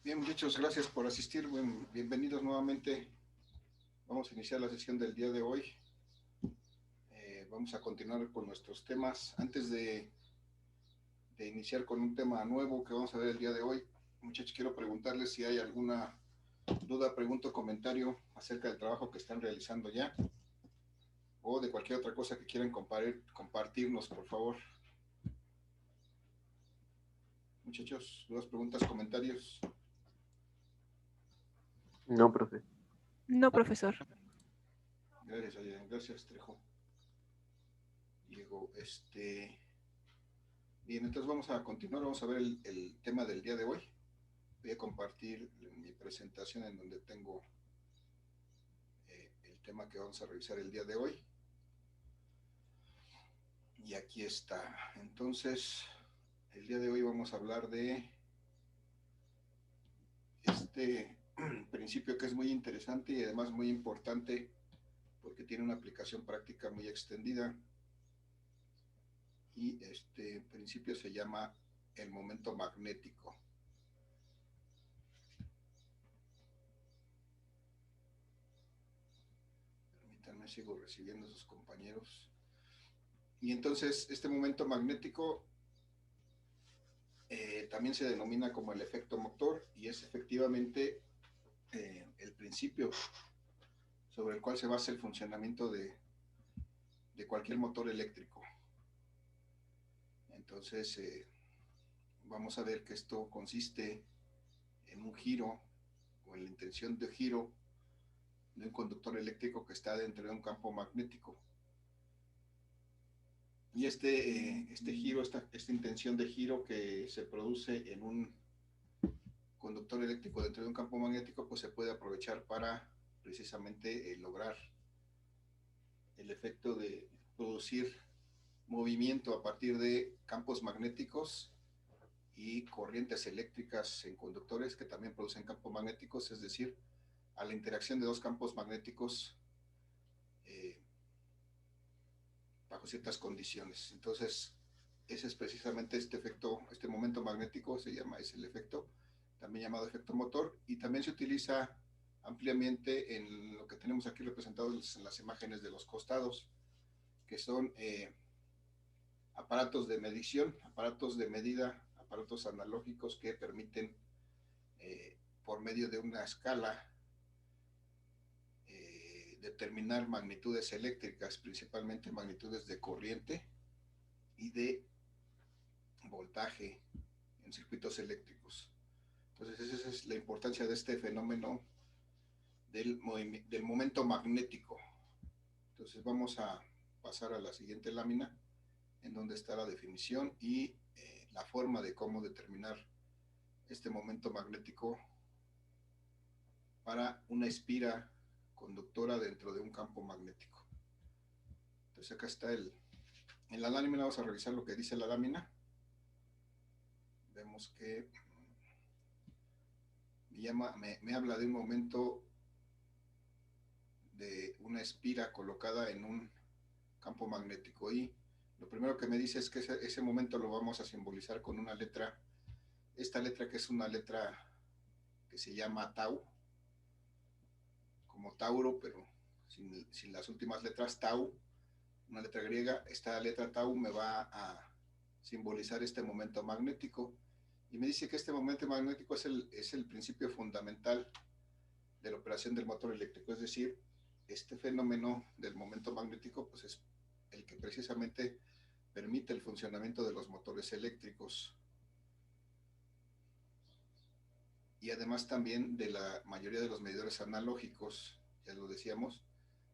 Bien, muchachos, gracias por asistir. Bienvenidos nuevamente. Vamos a iniciar la sesión del día de hoy. Vamos a continuar con nuestros temas. Antes de iniciar con un tema nuevo que vamos a ver el día de hoy, muchachos, quiero preguntarles si hay alguna duda, pregunta o comentario acerca del trabajo que están realizando ya o de cualquier otra cosa que quieran compartirnos, por favor. Muchachos, dudas, preguntas, comentarios. No, profe. No, profesor. Gracias, gracias, Trejo. Diego, bien, entonces vamos a continuar, vamos a ver el tema del día de hoy. Voy a compartir mi presentación en donde tengo el tema que vamos a revisar el día de hoy. Y aquí está. Entonces, el día de hoy vamos a hablar de este principio que es muy interesante y además muy importante porque tiene una aplicación práctica muy extendida. Y este principio se llama el momento magnético. Permítanme, sigo recibiendo a sus compañeros. Y entonces este momento magnético también se denomina como el efecto motor y es efectivamente el principio sobre el cual se basa el funcionamiento de cualquier motor eléctrico. Entonces vamos a ver que esto consiste en un giro o en la intención de giro de un conductor eléctrico que está dentro de un campo magnético. Y este giro, esta intención de giro que se produce en un conductor eléctrico dentro de un campo magnético, pues se puede aprovechar para precisamente lograr el efecto de producir movimiento a partir de campos magnéticos y corrientes eléctricas en conductores que también producen campos magnéticos, es decir, a la interacción de dos campos magnéticos bajo ciertas condiciones. Entonces, ese es precisamente este efecto, este momento magnético es el efecto, también llamado efecto motor, y también se utiliza ampliamente en lo que tenemos aquí representados en las imágenes de los costados, que son aparatos de medición, aparatos de medida, aparatos analógicos que permiten, por medio de una escala, determinar magnitudes eléctricas, principalmente magnitudes de corriente y de voltaje en circuitos eléctricos. Entonces esa es la importancia de este fenómeno del momento magnético. Entonces vamos a pasar a la siguiente lámina en donde está la definición y la forma de cómo determinar este momento magnético para una espira conductora dentro de un campo magnético. Entonces acá está en la lámina vamos a revisar lo que dice la lámina. Vemos que me habla de un momento de una espira colocada en un campo magnético y lo primero que me dice es que ese momento lo vamos a simbolizar con una letra, esta letra que es una letra que se llama tau, como Tauro, pero sin las últimas letras tau, una letra griega. Esta letra tau me va a simbolizar este momento magnético y me dice que este momento magnético es el principio fundamental de la operación del motor eléctrico, es decir, este fenómeno del momento magnético pues es el que precisamente permite el funcionamiento de los motores eléctricos y además también de la mayoría de los medidores analógicos, ya lo decíamos,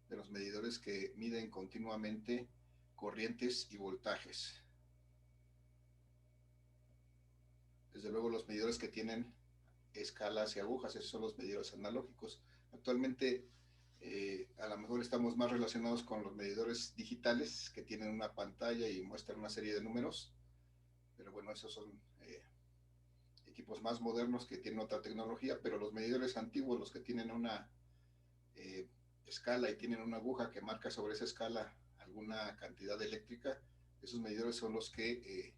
de los medidores que miden continuamente corrientes y voltajes. Desde luego los medidores que tienen escalas y agujas, esos son los medidores analógicos. Actualmente a lo mejor estamos más relacionados con los medidores digitales que tienen una pantalla y muestran una serie de números, pero bueno, esos son equipos más modernos que tienen otra tecnología, pero los medidores antiguos, los que tienen una escala y tienen una aguja que marca sobre esa escala alguna cantidad eléctrica, esos medidores son los que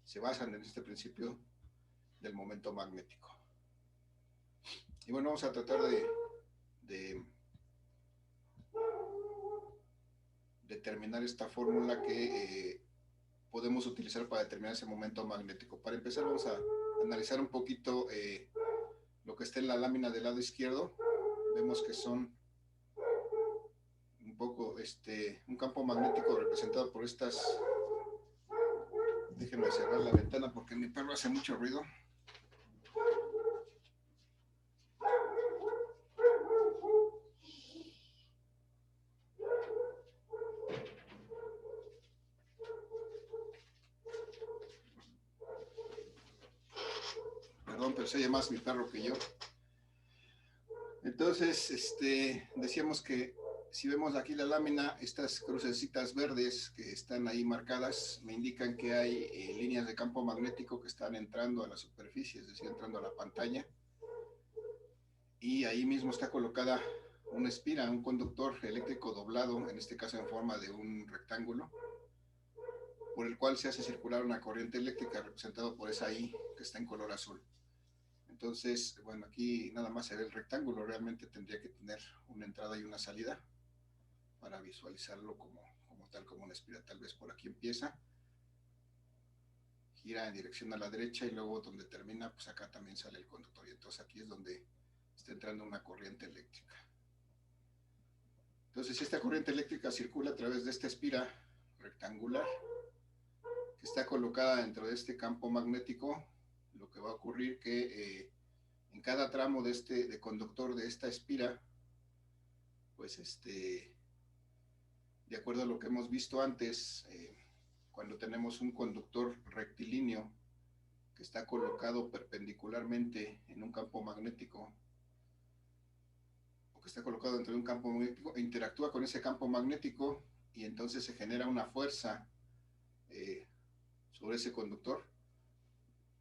se basan en este principio del momento magnético. Y bueno, vamos a tratar de determinar esta fórmula que podemos utilizar para determinar ese momento magnético. Para empezar vamos a analizar un poquito lo que está en la lámina del lado izquierdo. Vemos que son un poco un campo magnético representado por estas. Déjenme cerrar la ventana porque mi perro hace mucho ruido. Perdón, pero se oye más mi perro que yo. Entonces, decíamos que si vemos aquí la lámina, estas crucecitas verdes que están ahí marcadas me indican que hay líneas de campo magnético que están entrando a la superficie, es decir, entrando a la pantalla. Y ahí mismo está colocada una espira, un conductor eléctrico doblado, en este caso en forma de un rectángulo, por el cual se hace circular una corriente eléctrica representado por esa I que está en color azul. Entonces, bueno, aquí nada más se ve el rectángulo, realmente tendría que tener una entrada y una salida para visualizarlo como tal, como una espira. Tal vez por aquí empieza, gira en dirección a la derecha y luego donde termina, pues acá también sale el conductor y entonces aquí es donde está entrando una corriente eléctrica. Entonces, si esta corriente eléctrica circula a través de esta espira rectangular que está colocada dentro de este campo magnético, lo que va a ocurrir que en cada tramo de conductor de esta espira, pues de acuerdo a lo que hemos visto antes, cuando tenemos un conductor rectilíneo que está colocado perpendicularmente en un campo magnético, o que está colocado dentro de un campo magnético, interactúa con ese campo magnético y entonces se genera una fuerza sobre ese conductor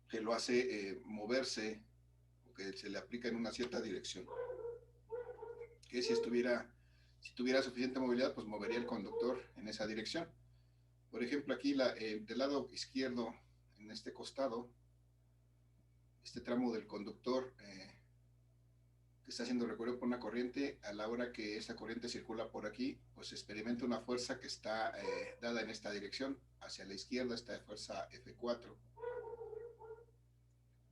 que lo hace moverse, o que se le aplica en una cierta dirección. Que si tuviera suficiente movilidad, pues movería el conductor en esa dirección. Por ejemplo, aquí del lado izquierdo, en este costado, este tramo del conductor que está siendo recorrido por una corriente, a la hora que esa corriente circula por aquí, pues experimenta una fuerza que está dada en esta dirección. Hacia la izquierda está fuerza F4.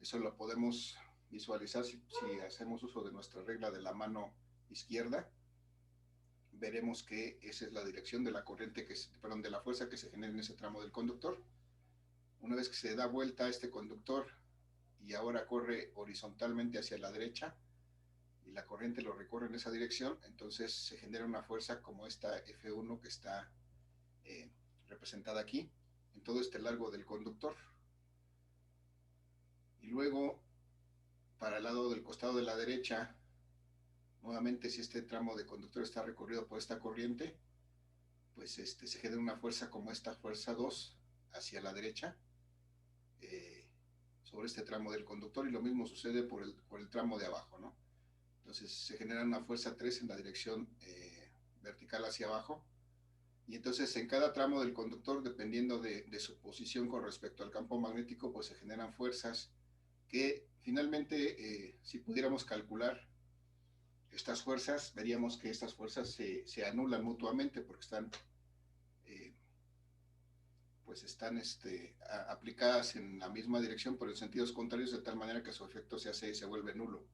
Eso lo podemos visualizar si hacemos uso de nuestra regla de la mano izquierda. Veremos que esa es la dirección de la corriente, de la fuerza que se genera en ese tramo del conductor. Una vez que se da vuelta a este conductor y ahora corre horizontalmente hacia la derecha y la corriente lo recorre en esa dirección, entonces se genera una fuerza como esta F1 que está representada aquí en todo este largo del conductor. Y luego, para el lado del costado de la derecha, nuevamente, si este tramo de conductor está recorrido por esta corriente, pues se genera una fuerza como esta fuerza 2 hacia la derecha sobre este tramo del conductor, y lo mismo sucede por el tramo de abajo, ¿no? Entonces se genera una fuerza 3 en la dirección vertical hacia abajo, y entonces en cada tramo del conductor, dependiendo de su posición con respecto al campo magnético, pues se generan fuerzas que finalmente, si pudiéramos calcular estas fuerzas, veríamos que estas fuerzas se anulan mutuamente porque están aplicadas en la misma dirección pero en sentidos contrarios, de tal manera que su efecto se vuelve nulo.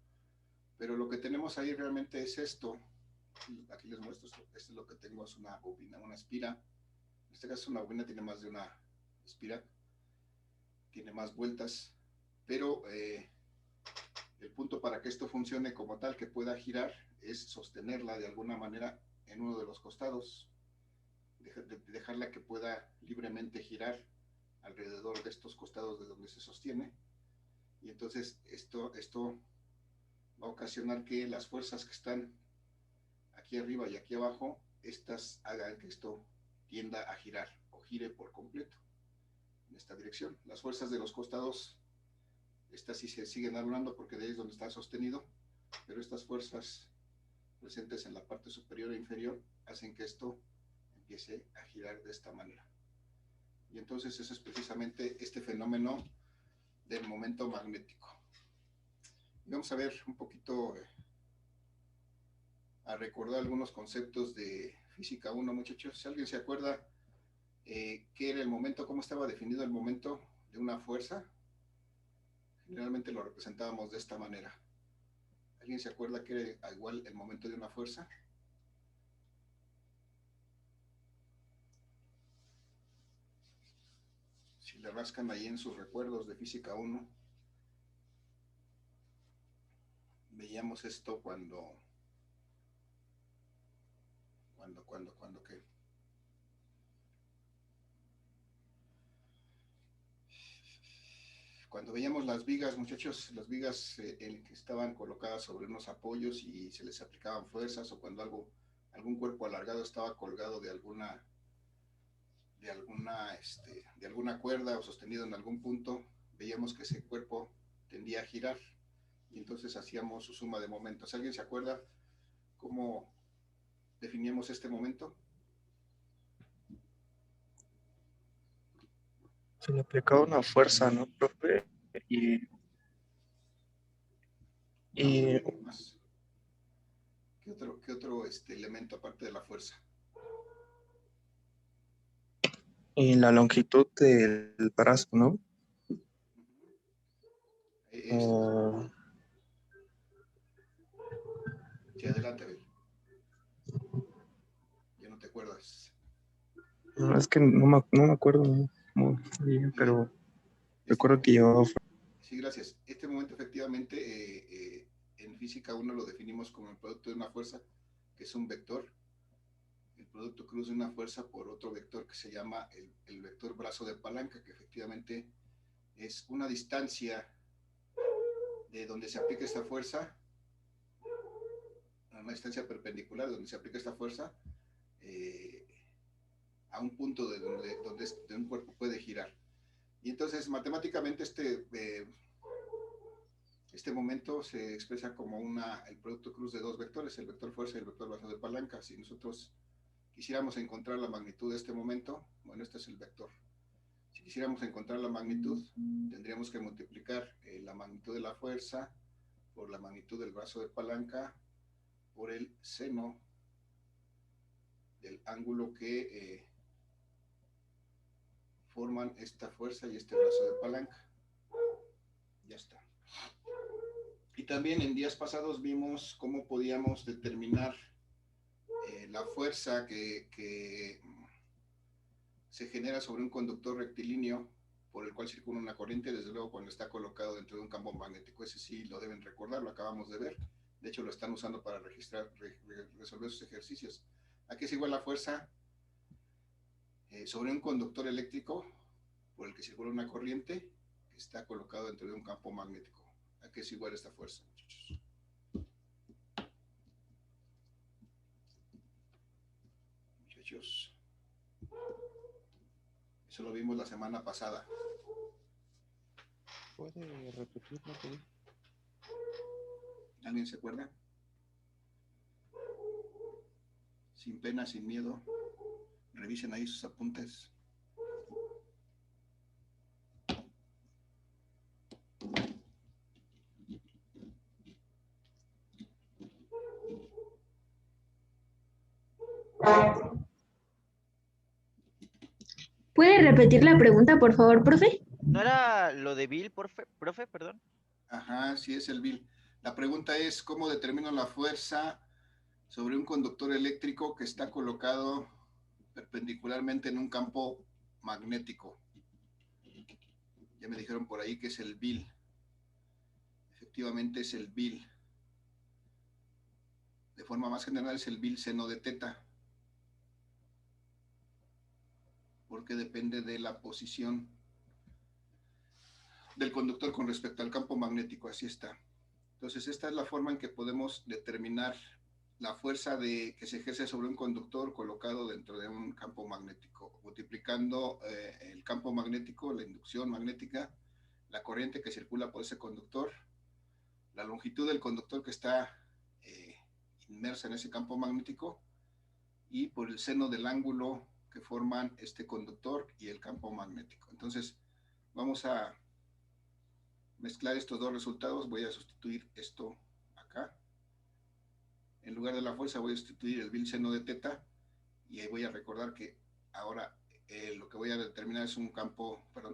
Pero lo que tenemos ahí realmente es esto. Aquí les muestro, esto es lo que tengo, es una bobina, una espira. En este caso una bobina tiene más de una espira, tiene más vueltas, pero el punto para que esto funcione como tal, que pueda girar, es sostenerla de alguna manera en uno de los costados, dejarla que pueda libremente girar alrededor de estos costados de donde se sostiene, y entonces esto va a ocasionar que las fuerzas que están aquí arriba y aquí abajo, estas hagan que esto tienda a girar o gire por completo en esta dirección. Las fuerzas de los costados, estas sí se siguen anulando porque de ahí es donde está sostenido, pero estas fuerzas presentes en la parte superior e inferior hacen que esto empiece a girar de esta manera. Y entonces eso es precisamente este fenómeno del momento magnético. Vamos a ver un poquito, a recordar algunos conceptos de física 1, muchachos. Si alguien se acuerda qué era el momento, cómo estaba definido el momento de una fuerza, generalmente lo representábamos de esta manera. ¿Alguien se acuerda qué era igual el momento de una fuerza? Si le rascan ahí en sus recuerdos de física 1, veíamos esto ¿qué? Cuando veíamos las vigas, muchachos, las vigas que estaban colocadas sobre unos apoyos y se les aplicaban fuerzas, o cuando algún cuerpo alargado estaba colgado de alguna cuerda o sostenido en algún punto, veíamos que ese cuerpo tendía a girar y entonces hacíamos su suma de momentos. ¿Alguien se acuerda cómo definíamos este momento? Se le aplicaba una fuerza, ¿no, profe? Y Más. ¿Qué otro elemento aparte de la fuerza? y la longitud del brazo, ¿no? Uh, Sí, adelante, Abel. Ya no te acuerdas. no, es que no me acuerdo muy bien, Muy bien. pero recuerdo que yo... Sí, gracias. Este momento efectivamente en física 1 lo definimos como el producto de una fuerza, que es un vector. El producto cruz de una fuerza por otro vector que se llama el vector brazo de palanca, que efectivamente es una distancia de donde se aplica esta fuerza, una distancia perpendicular donde se aplica esta fuerza, eh, a un punto donde un cuerpo puede girar. Y entonces matemáticamente este momento se expresa como el producto cruz de dos vectores, el vector fuerza y el vector brazo de palanca. Si nosotros quisiéramos encontrar la magnitud de este momento, bueno, este es el vector. Si quisiéramos encontrar la magnitud, tendríamos que multiplicar la magnitud de la fuerza por la magnitud del brazo de palanca por el seno del ángulo que forman esta fuerza y este brazo de palanca. Ya está. Y también en días pasados vimos cómo podíamos determinar la fuerza que se genera sobre un conductor rectilíneo por el cual circula una corriente, desde luego cuando está colocado dentro de un campo magnético. Ese sí lo deben recordar, lo acabamos de ver. De hecho, lo están usando para resolver sus ejercicios. Aquí es igual la fuerza sobre un conductor eléctrico por el que circula una corriente que está colocado dentro de un campo magnético. Aquí es igual esta fuerza, muchachos. Muchachos. Eso lo vimos la semana pasada. ¿Puede repetirlo? ¿Alguien se acuerda? Sin pena, sin miedo. Revisen ahí sus apuntes. ¿Puede repetir la pregunta, por favor, profe? ¿No era lo de Bill, profe, perdón? Ajá, sí es el Bill. La pregunta es, ¿cómo determino la fuerza sobre un conductor eléctrico que está colocado perpendicularmente en un campo magnético? Ya me dijeron por ahí que es el Bill. Efectivamente es el Bill. De forma más general es el Bill seno de teta, porque depende de la posición del conductor con respecto al campo magnético. Así está. Entonces, esta es la forma en que podemos determinar la fuerza que se ejerce sobre un conductor colocado dentro de un campo magnético, multiplicando el campo magnético, la inducción magnética, la corriente que circula por ese conductor, la longitud del conductor que está inmersa en ese campo magnético y por el seno del ángulo que forman este conductor y el campo magnético. Entonces, vamos a mezclar estos dos resultados, voy a sustituir esto acá. En lugar de la fuerza voy a sustituir el vil seno de teta, y ahí voy a recordar que ahora lo que voy a determinar es un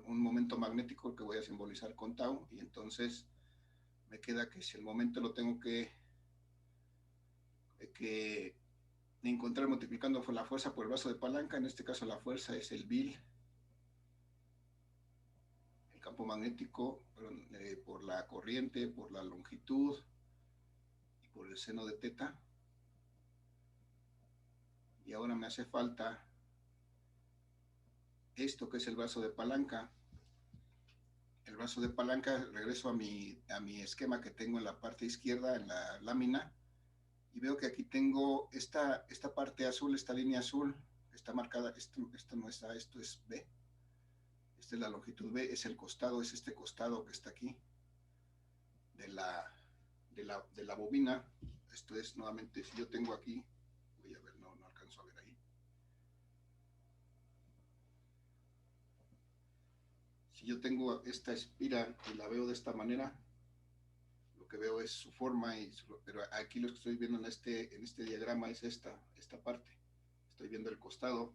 momento magnético que voy a simbolizar con tau, y entonces me queda que si el momento lo tengo que encontrar multiplicando la fuerza por el brazo de palanca, en este caso la fuerza es el vil, el campo magnético, por la corriente, por la longitud y por el seno de teta. Y ahora me hace falta esto que es el brazo de palanca. El brazo de palanca, regreso a mi esquema que tengo en la parte izquierda, en la lámina, y veo que aquí tengo esta parte azul, esta línea azul, está marcada, esto no está, esto es B, esta es la longitud B, es el costado, es este costado que está aquí, de la bobina. Esto es nuevamente, si yo tengo aquí, voy a ver, no alcanzo a ver ahí. Si yo tengo esta espira y la veo de esta manera, lo que veo es su forma, pero aquí lo que estoy viendo en este diagrama es esta parte. Estoy viendo el costado,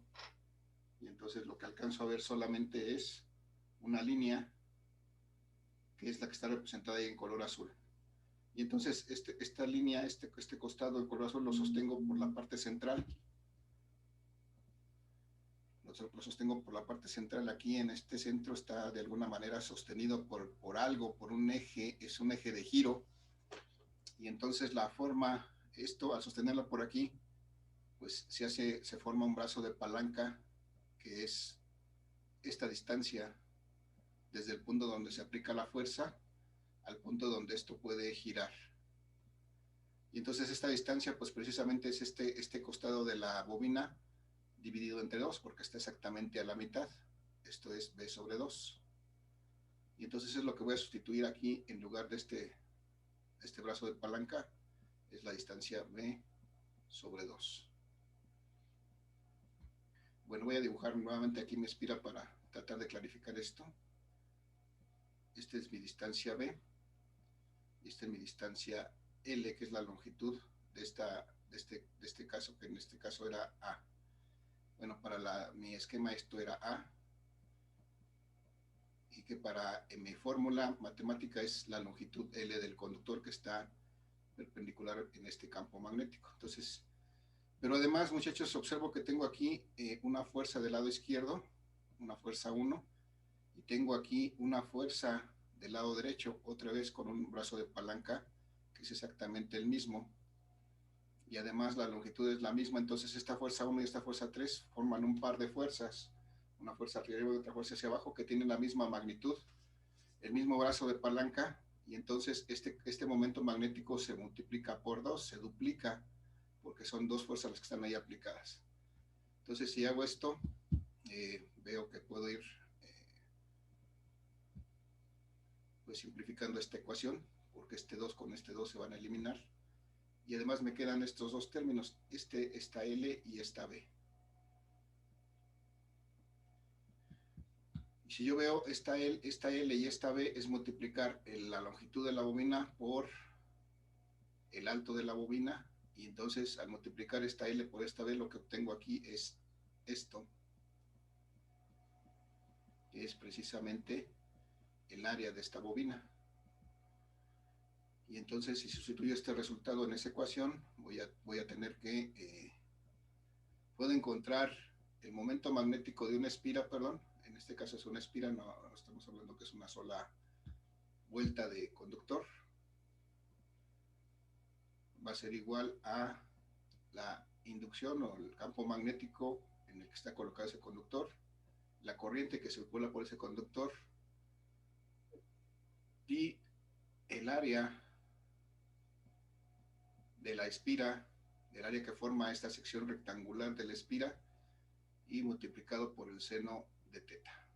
y entonces lo que alcanzo a ver solamente es una línea, que es la que está representada ahí en color azul. Y entonces esta línea, este costado en color azul lo sostengo por la parte central. Lo sostengo por la parte central. Aquí en este centro está de alguna manera sostenido por algo, por un eje, es un eje de giro. Y entonces la forma, esto al sostenerlo por aquí, pues se forma un brazo de palanca, que es esta distancia desde el punto donde se aplica la fuerza al punto donde esto puede girar. Y entonces esta distancia, pues precisamente es este costado de la bobina dividido entre 2, porque está exactamente a la mitad. Esto es B sobre 2. Y entonces es lo que voy a sustituir aquí en lugar de este brazo de palanca, es la distancia B sobre 2. Bueno, voy a dibujar nuevamente aquí mi espira para tratar de clarificar esto. Esta es mi distancia B, y esta es mi distancia L, que es la longitud de este caso, que en este caso era A. Bueno, para mi esquema esto era A, y que para mi fórmula matemática es la longitud L del conductor que está perpendicular en este campo magnético. Entonces, pero además, muchachos, observo que tengo aquí una fuerza del lado izquierdo, una fuerza 1, y tengo aquí una fuerza del lado derecho, otra vez con un brazo de palanca, que es exactamente el mismo, y además la longitud es la misma. Entonces esta fuerza 1 y esta fuerza 3 forman un par de fuerzas, una fuerza hacia arriba y otra fuerza hacia abajo, que tienen la misma magnitud, el mismo brazo de palanca, y entonces este momento magnético se multiplica por 2, se duplica, porque son dos fuerzas las que están ahí aplicadas. Entonces si hago esto, veo que puedo ir pues simplificando esta ecuación, porque este 2 con este 2 se van a eliminar, y además me quedan estos dos términos, esta L y esta B. Y si yo veo esta L y esta B, es multiplicar la longitud de la bobina por el alto de la bobina, y entonces al multiplicar esta L por esta B, lo que obtengo aquí es esto, que es precisamente el área de esta bobina. Y entonces si sustituyo este resultado en esa ecuación, voy a tener que, puedo encontrar el momento magnético de una espira, perdón, en este caso es una espira, no estamos hablando que es una sola vuelta de conductor, va a ser igual a la inducción o el campo magnético en el que está colocado ese conductor, la corriente que circula por ese conductor, y el área de la espira, del área que forma esta sección rectangular de la espira, y multiplicado por el seno de teta.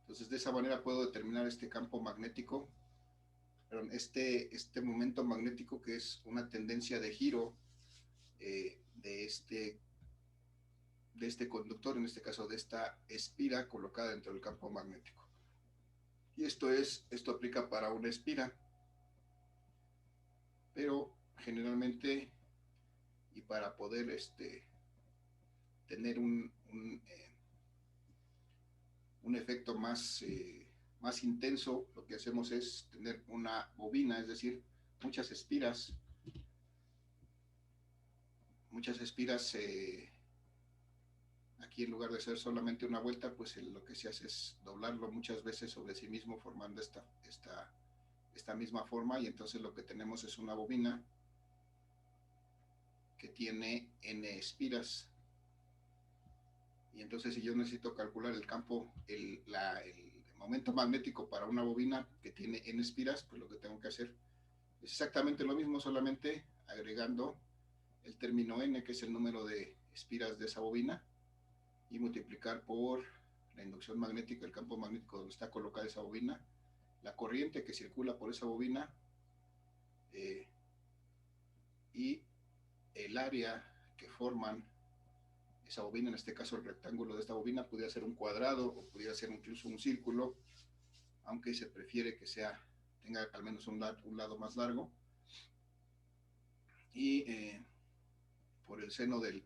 Entonces de esa manera puedo determinar este campo magnético, perdón, este momento magnético, que es una tendencia de giro de este conductor, en este caso de esta espira colocada dentro del campo magnético. Y esto aplica para una espira, pero generalmente, y para poder tener un efecto más intenso, lo que hacemos es tener una bobina, es decir, muchas espiras. Aquí en lugar de ser solamente una vuelta, pues lo que se hace es doblarlo muchas veces sobre sí mismo, formando esta misma forma, y entonces lo que tenemos es una bobina que tiene n espiras. Y entonces si yo necesito calcular el campo, el momento magnético para una bobina que tiene n espiras, pues lo que tengo que hacer es exactamente lo mismo, solamente agregando el término n, que es el número de espiras de esa bobina, y multiplicar por la inducción magnética, el campo magnético donde está colocada esa bobina, la corriente que circula por esa bobina, y el área que forman esa bobina, en este caso el rectángulo de esta bobina, pudiera ser un cuadrado o pudiera ser incluso un círculo, aunque se prefiere que tenga al menos un lado más largo, y por el seno de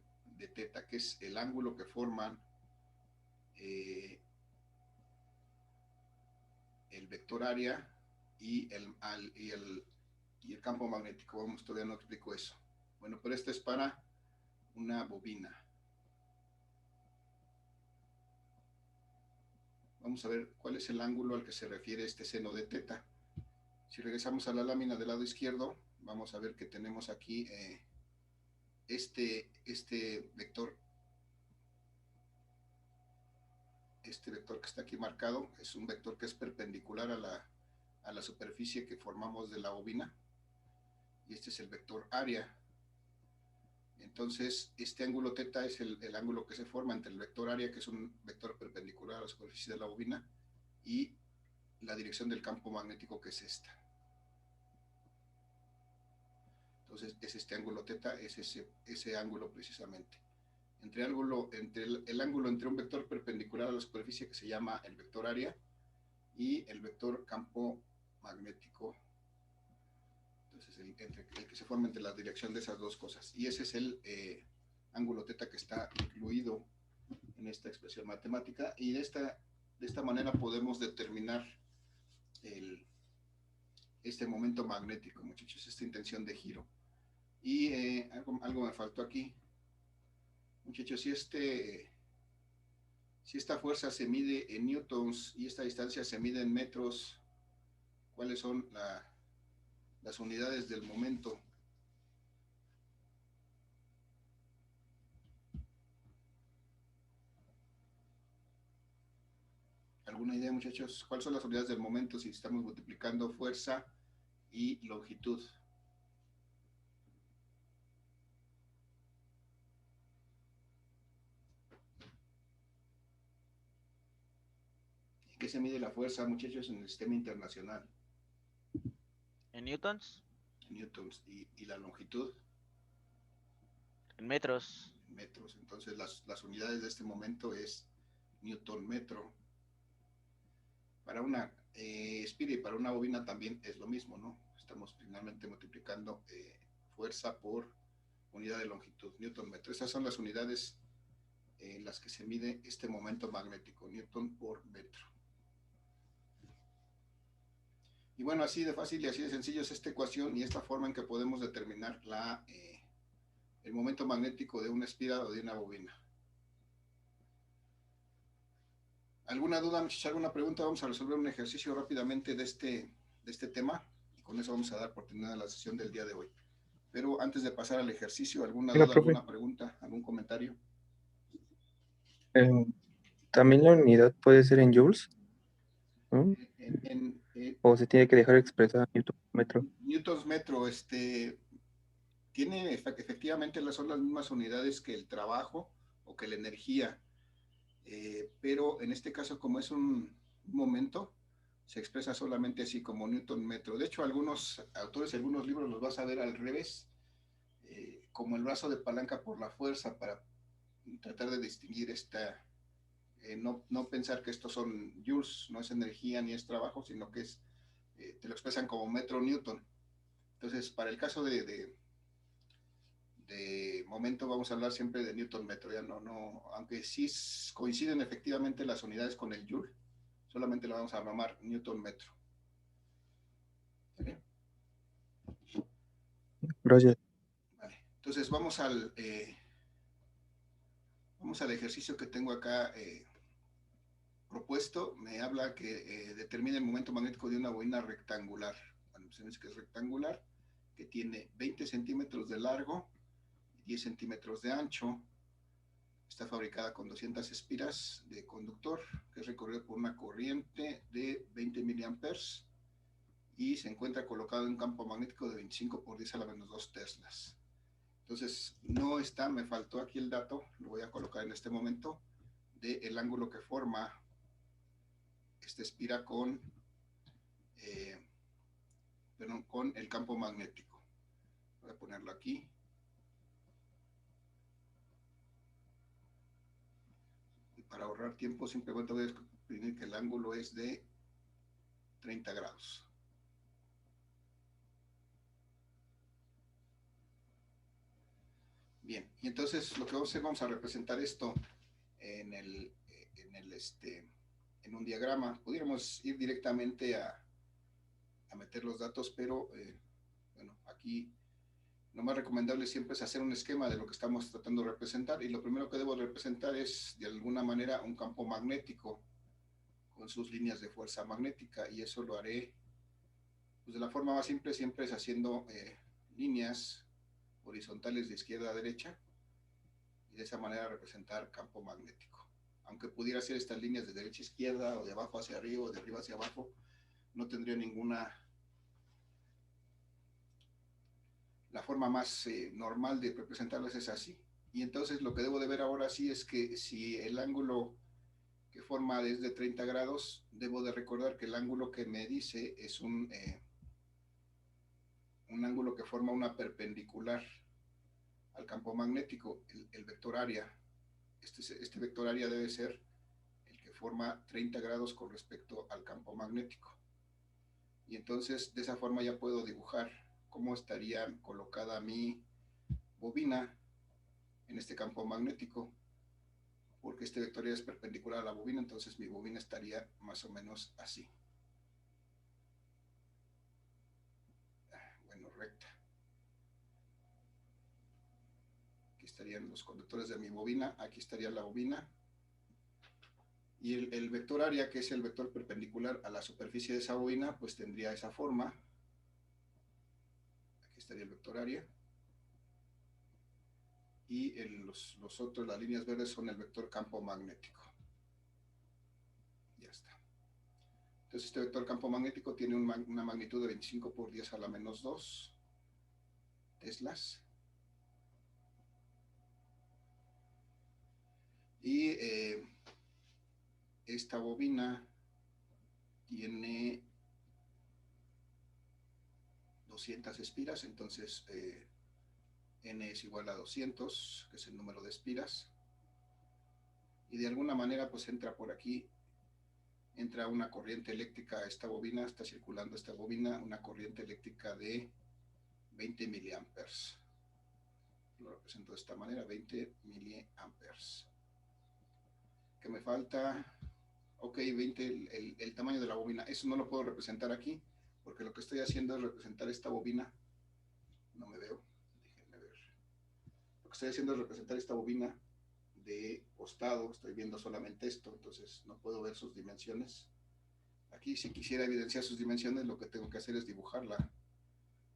teta, que es el ángulo que forman el vector área y el campo magnético. Vamos, todavía no explico eso. Bueno, pero esto es para una bobina. Vamos a ver cuál es el ángulo al que se refiere este seno de teta. Si regresamos a la lámina del lado izquierdo, vamos a ver que tenemos aquí este vector. Este vector que está aquí marcado es un vector que es perpendicular a la superficie que formamos de la bobina, y este es el vector área. Entonces este ángulo teta es el ángulo que se forma entre el vector área, que es un vector perpendicular a la superficie de la bobina, y la dirección del campo magnético, que es esta. Entonces es este ángulo teta, es ese ángulo precisamente. El ángulo entre un vector perpendicular a la superficie, que se llama el vector área, y el vector campo magnético. Entonces el que se forma entre la dirección de esas dos cosas. Y ese es el ángulo teta que está incluido en esta expresión matemática. Y de esta manera podemos determinar este momento magnético, muchachos, esta intención de giro. Y algo me faltó aquí. Muchachos, si esta fuerza se mide en newtons y esta distancia se mide en metros, ¿cuáles son las unidades del momento? ¿Alguna idea, muchachos? ¿Cuáles son las unidades del momento si estamos multiplicando fuerza y longitud? ¿En qué se mide la fuerza, muchachos, en el sistema internacional? ¿En newtons? En newtons. ¿Y la longitud? En metros. En metros. Entonces las unidades de este momento es newton metro. Para una espira y para una bobina también es lo mismo, ¿no? Estamos finalmente multiplicando fuerza por unidad de longitud, newton metro. Esas son las unidades en las que se mide este momento magnético, newton por metro. Y bueno, así de fácil y así de sencillo es esta ecuación y esta forma en que podemos determinar el momento magnético de una espira o de una bobina. ¿Alguna duda, muchachos? ¿Alguna pregunta? Vamos a resolver un ejercicio rápidamente de este tema, y con eso vamos a dar por terminada la sesión del día de hoy. Pero antes de pasar al ejercicio, ¿alguna duda, alguna pregunta, algún comentario? ¿También la unidad puede ser en joules? ¿No? ¿O se tiene que dejar expresar newton metro? Newtons metro, tiene efectivamente son las mismas unidades que el trabajo o que la energía, pero en este caso, como es un momento, se expresa solamente así como newton metro. De hecho, algunos autores, algunos libros los vas a ver al revés, como el brazo de palanca por la fuerza, para tratar de distinguir no pensar que estos son joules, no es energía ni es trabajo, sino que te lo expresan como metro newton. Entonces, para el caso de momento vamos a hablar siempre de newton metro, ya aunque sí coinciden efectivamente las unidades con el joule, solamente lo vamos a llamar newton metro. ¿Vale? Gracias. Vale. Entonces vamos al ejercicio que tengo acá propuesto. Me habla que determine el momento magnético de una bobina rectangular. Bueno, pues dice que es rectangular, que tiene 20 centímetros de largo y 10 centímetros de ancho. Está fabricada con 200 espiras de conductor, que es recorrido por una corriente de 20 miliamperes y se encuentra colocado en un campo magnético de 25 por 10 a la menos 2 teslas. Entonces, no está, me faltó aquí el dato, lo voy a colocar en este momento, del ángulo que forma esta espira con el campo magnético. Voy a ponerlo aquí. Y para ahorrar tiempo, simplemente voy a escribir que el ángulo es de 30 grados. Bien, y entonces lo que vamos a hacer, vamos a representar esto en un diagrama. Pudiéramos ir directamente a meter los datos, pero bueno, aquí lo más recomendable siempre es hacer un esquema de lo que estamos tratando de representar, y lo primero que debo representar es de alguna manera un campo magnético con sus líneas de fuerza magnética, y eso lo haré pues, de la forma más simple, siempre es haciendo líneas horizontales de izquierda a derecha, y de esa manera representar campo magnético. Aunque pudiera hacer estas líneas de derecha a izquierda, o de abajo hacia arriba, o de arriba hacia abajo, no tendría ninguna... La forma más normal de representarlas es así. Y entonces lo que debo de ver ahora sí es que si el ángulo que forma es de 30 grados, debo de recordar que el ángulo que me dice es un ángulo que forma una perpendicular al campo magnético, el vector área. Este vector área debe ser el que forma 30 grados con respecto al campo magnético. Y entonces de esa forma ya puedo dibujar cómo estaría colocada mi bobina en este campo magnético, porque este vector es perpendicular a la bobina, entonces mi bobina estaría más o menos así. Bueno, recta. Aquí estarían los conductores de mi bobina, aquí estaría la bobina, y el vector área, que es el vector perpendicular a la superficie de esa bobina, pues tendría esa forma. Aquí estaría el vector área. Y los otros, las líneas verdes, son el vector campo magnético. Ya está. Entonces este vector campo magnético tiene una magnitud de 25 por 10 a la menos 2 teslas. Y esta bobina tiene 200 espiras, entonces N es igual a 200, que es el número de espiras. Y de alguna manera pues entra por aquí, entra una corriente eléctrica a esta bobina, está circulando esta bobina, una corriente eléctrica de 20 miliamperes. Lo represento de esta manera, 20 miliamperes. ¿Qué me falta? Ok, 20, el tamaño de la bobina. Eso no lo puedo representar aquí, porque lo que estoy haciendo es representar esta bobina. No me veo, déjenme ver. Lo que estoy haciendo es representar esta bobina de costado, estoy viendo solamente esto, entonces no puedo ver sus dimensiones. Aquí, si quisiera evidenciar sus dimensiones, lo que tengo que hacer es dibujarla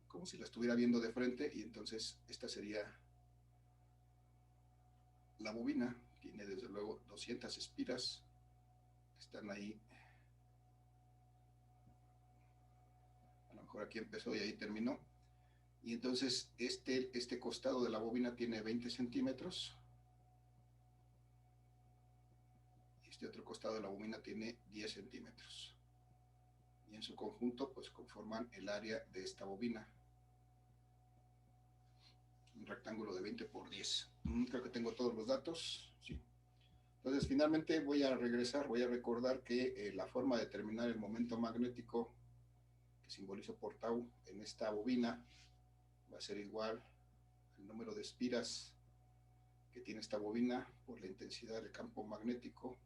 como si la estuviera viendo de frente, y entonces esta sería la bobina. Tiene desde luego 200 espiras, están ahí. A lo mejor aquí empezó y ahí terminó. Y entonces este costado de la bobina tiene 20 centímetros. Este otro costado de la bobina tiene 10 centímetros. Y en su conjunto pues conforman el área de esta bobina. Un rectángulo de 20 por 10. Creo que tengo todos los datos. Sí. Entonces, finalmente voy a recordar que la forma de determinar el momento magnético que simbolizo por tau en esta bobina va a ser igual al número de espiras que tiene esta bobina por la intensidad del campo magnético,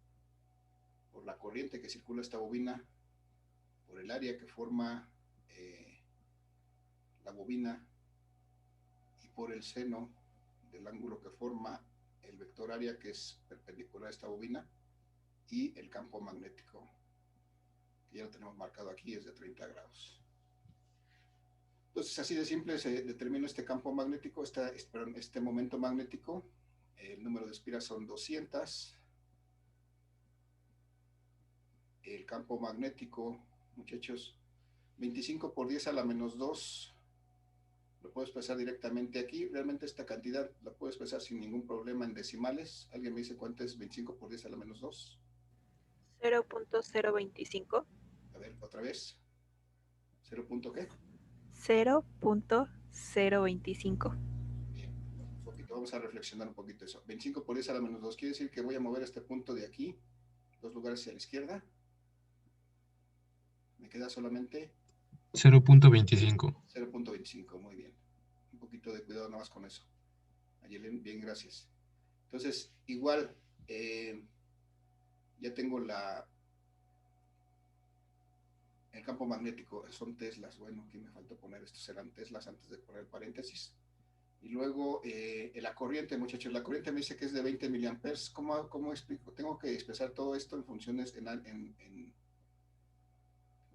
por la corriente que circula esta bobina, por el área que forma la bobina y por el seno del ángulo que forma el vector área que es perpendicular a esta bobina y el campo magnético, que ya lo tenemos marcado aquí, es de 30 grados. Entonces, así de simple se determina este campo magnético, este momento magnético. El número de espiras son 200. El campo magnético, muchachos, 25 por 10 a la menos 2. Lo puedo expresar directamente aquí. Realmente esta cantidad la puedo expresar sin ningún problema en decimales. ¿Alguien me dice cuánto es 25 por 10 a la menos 2? 0.025. A ver, otra vez. ¿0. ¿Qué? 0.025. Bien, un poquito. Vamos a reflexionar un poquito eso. 25 por 10 a la menos 2 quiere decir que voy a mover este punto de aquí, 2 lugares hacia la izquierda. Me queda solamente 0.25. 0.25, muy bien. Un poquito de cuidado nada más con eso. Ayelen, bien, gracias. Entonces, igual, ya tengo el campo magnético, son teslas. Bueno, aquí me faltó poner estos, eran teslas antes de poner paréntesis. Y luego, la corriente, muchachos, la corriente me dice que es de 20 miliamperes. ¿Cómo explico? Tengo que expresar todo esto en funciones, ¿cómo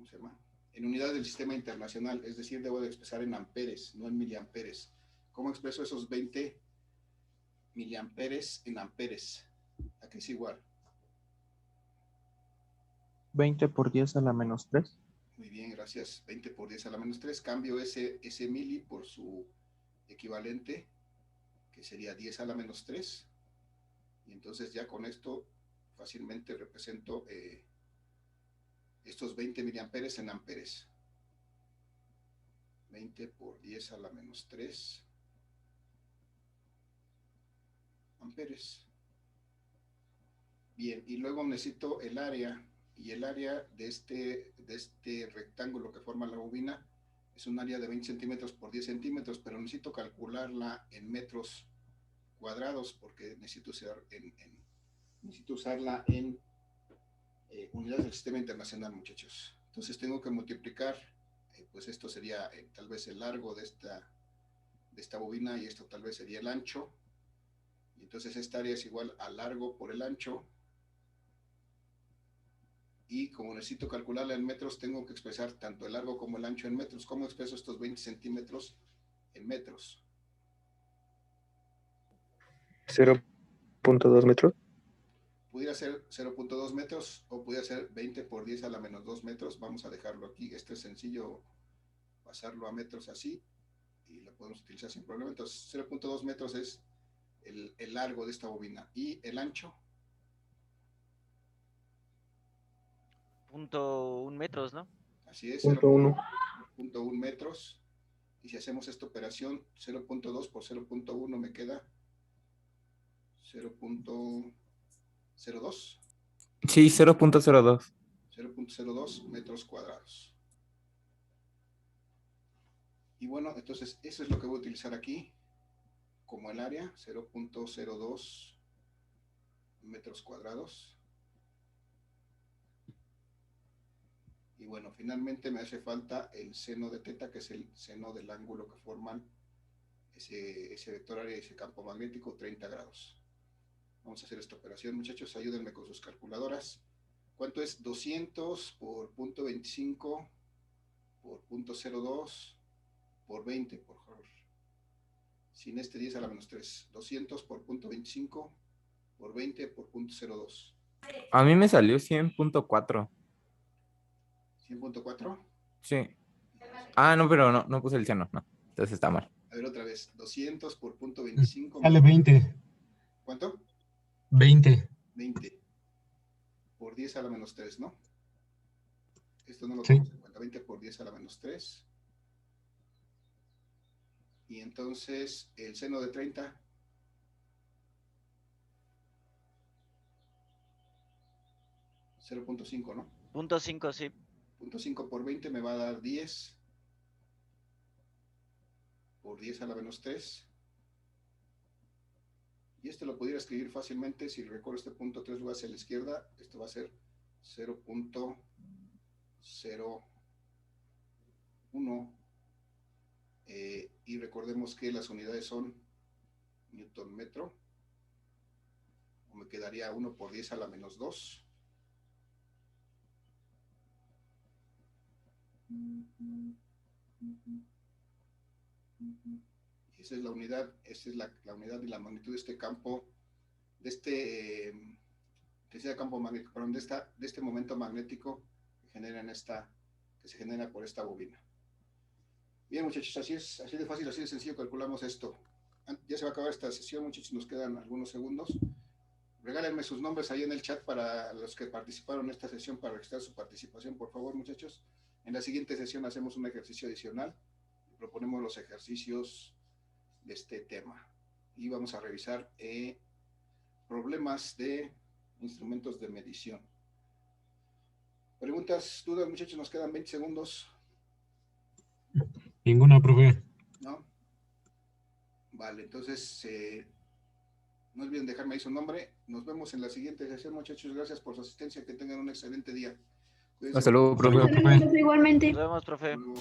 se llama? En unidades del sistema internacional, es decir, debo de expresar en amperes, no en miliamperes. ¿Cómo expreso esos 20 miliamperes en amperes? Aquí es igual. 20 por 10 a la menos 3. Muy bien, gracias. 20 por 10 a la menos 3. Cambio ese mili por su equivalente, que sería 10 a la menos 3. Y entonces ya con esto fácilmente represento estos 20 miliamperes en amperes. 20 por 10 a la menos 3 amperes. Bien, y luego necesito el área, y el área de este rectángulo que forma la bobina es un área de 20 centímetros por 10 centímetros, pero necesito calcularla en metros cuadrados porque necesito usarla en unidades del sistema internacional, muchachos. Entonces tengo que multiplicar, pues esto sería tal vez el largo de esta bobina y esto tal vez sería el ancho. Y entonces esta área es igual al largo por el ancho. Y como necesito calcularla en metros, tengo que expresar tanto el largo como el ancho en metros. ¿Cómo expreso estos 20 centímetros en metros? 0.2 metros. Pudiera ser 0.2 metros o pudiera ser 20 por 10 a la menos 2 metros. Vamos a dejarlo aquí. Esto es sencillo, pasarlo a metros así y lo podemos utilizar sin problema. Entonces 0.2 metros es el largo de esta bobina. ¿Y el ancho? 0.1 metros, ¿no? Así es, 0.1. 0.1 metros. Y si hacemos esta operación, 0.2 por 0.1 me queda 0.02. Sí, 0.02. 0.02 metros cuadrados. Y bueno, entonces eso es lo que voy a utilizar aquí como el área, 0.02 metros cuadrados. Y bueno, finalmente me hace falta el seno de teta, que es el seno del ángulo que forman ese vector área y ese campo magnético, 30 grados. Vamos a hacer esta operación, muchachos, ayúdenme con sus calculadoras. ¿Cuánto es 200 por 0.25 por 0.02 por 20, por favor? Sin este 10 a la menos 3. 200 por 0.25 por 20 por 0.02. A mí me salió 100.4. 100.4. Sí. Ah, no, pero no puse el seno, no. Entonces está mal. A ver, otra vez. 200 por 0.25. Sale 20. ¿Cuánto? 20. 20 por 10 a la menos 3, ¿no? Esto no lo Sí. tenemos en cuenta. 20 por 10 a la menos 3. Y entonces el seno de 30. 0.5, ¿no? Punto 5, sí. 0.5 por 20 me va a dar 10. Por 10 a la menos 3. Y este lo pudiera escribir fácilmente. Si recuerdo este punto 3 lo hacia la izquierda, esto va a ser 0.01. Y recordemos que las unidades son Newton metro. O me quedaría 1 por 10 a la menos 2. Esa es la unidad, la unidad y la magnitud de este campo, de este campo magnético, perdón, de este momento magnético que se genera por esta bobina. Bien, muchachos, así de fácil, así de sencillo calculamos esto. Ya se va a acabar esta sesión, muchachos, nos quedan algunos segundos. Regálenme sus nombres ahí en el chat para los que participaron en esta sesión para registrar su participación, por favor, muchachos. En la siguiente sesión hacemos un ejercicio adicional y proponemos los ejercicios de este tema. Y vamos a revisar problemas de instrumentos de medición. ¿Preguntas, dudas, muchachos? Nos quedan 20 segundos. Ninguna, profe. ¿No? Vale, entonces no olviden dejarme ahí su nombre. Nos vemos en la siguiente sesión, muchachos. Gracias por su asistencia. Que tengan un excelente día. Cuídense. Hasta luego, profe. Hasta luego, profe. Igualmente. Nos vemos, profe. Hasta luego.